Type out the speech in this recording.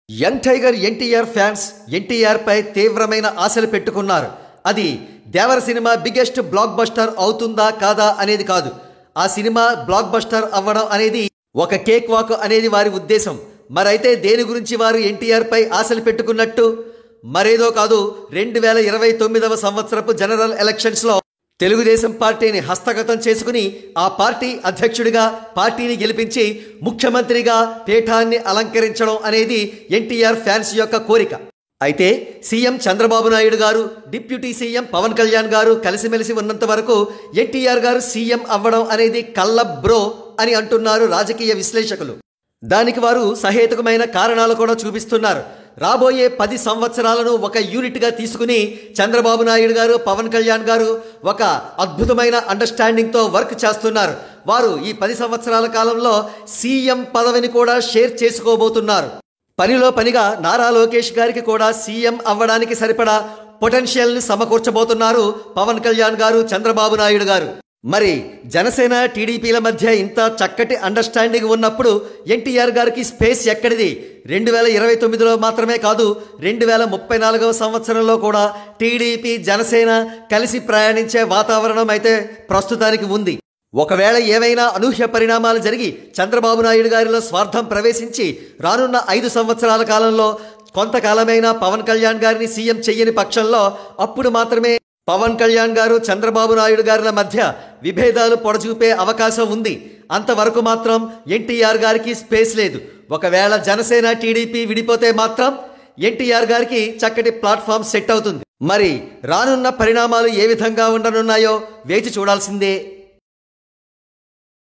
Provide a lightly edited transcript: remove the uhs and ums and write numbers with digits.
Young tiger NTR fans NTR పై తీవ్రమైన ఆశలు పెట్టుకున్నారు. అది Devara cinema biggest blockbuster అవుతుందా కాదా అనేది కాదు. ఆ సినిమా బ్లాక్ బస్టర్ అవ్వడం అనేది ఒక కేక్ వాక్ అనేది వారి ఉద్దేశం. మరైతే దేని గురించి వారు ఎన్టీఆర్ పై ఆశలు పెట్టుకున్నట్టు మరేదో కాదు. 2029వ సంవత్సరపు జనరల్ ఎలక్షన్స్లో తెలుగుదేశం పార్టీని హస్తగతం చేసుకుని ఆ పార్టీ అధ్యక్షుడిగా పార్టీని గెలిపించి ముఖ్యమంత్రిగా పీఠాన్ని అలంకరించడం అనేది ఎన్టీఆర్ ఫ్యాన్స్ యొక్క కోరిక. అయితే సీఎం చంద్రబాబు నాయుడు గారు, డిప్యూటీ సీఎం పవన్ కళ్యాణ్ గారు కలిసిమెలిసి ఉన్నంత వరకు ఎన్టీఆర్ గారు సీఎం అవ్వడం అనేది కళ్ళ బ్రో అని అంటున్నారు రాజకీయ విశ్లేషకులు. దానికి వారు సహేతుకమైన కారణాలు కూడా చూపిస్తున్నారు. రాబోయే 10 సంవత్సరాలను ఒక యూనిట్గా తీసుకుని చంద్రబాబు నాయుడు గారు, పవన్ కళ్యాణ్ గారు ఒక అద్భుతమైన అండర్స్టాండింగ్తో వర్క్ చేస్తున్నారు. వారు ఈ 10 సంవత్సరాల కాలంలో సీఎం పదవిని కూడా షేర్ చేసుకోబోతున్నారు. పనిలో పనిగా నారా లోకేష్ గారికి కూడా సీఎం అవ్వడానికి సరిపడా పొటెన్షియల్ని సమకూర్చబోతున్నారు పవన్ కళ్యాణ్ గారు, చంద్రబాబు నాయుడు గారు. మరి జనసేన టీడీపీల మధ్య ఇంత చక్కటి అండర్స్టాండింగ్ ఉన్నప్పుడు ఎన్టీఆర్ గారికి స్పేస్ ఎక్కడిది? 2029లో మాత్రమే కాదు, 2034వ సంవత్సరంలో కూడా టీడీపీ జనసేన కలిసి ప్రయాణించే వాతావరణం అయితే ప్రస్తుతానికి ఉంది. ఒకవేళ ఏవైనా అనూహ్య పరిణామాలు జరిగి చంద్రబాబు నాయుడు గారిలో స్వార్థం ప్రవేశించి రానున్న 5 సంవత్సరాల కాలంలో కొంతకాలమైనా పవన్ కళ్యాణ్ గారిని సీఎం చెయ్యని పక్షంలో అప్పుడు మాత్రమే పవన్ కళ్యాణ్ గారు, చంద్రబాబు నాయుడు గారుల మధ్య విభేదాలు పొడచూపే అవకాశం ఉంది. అంతవరకు మాత్రం ఎన్టీఆర్ గారికి స్పేస్ లేదు. ఒకవేళ జనసేన టీడీపీ విడిపోతే మాత్రం ఎన్టీఆర్ గారికి చక్కటి ప్లాట్ఫామ్ సెట్ అవుతుంది. మరి రానున్న పరిణామాలు ఏ విధంగా ఉండనున్నాయో వేచి చూడాల్సిందే.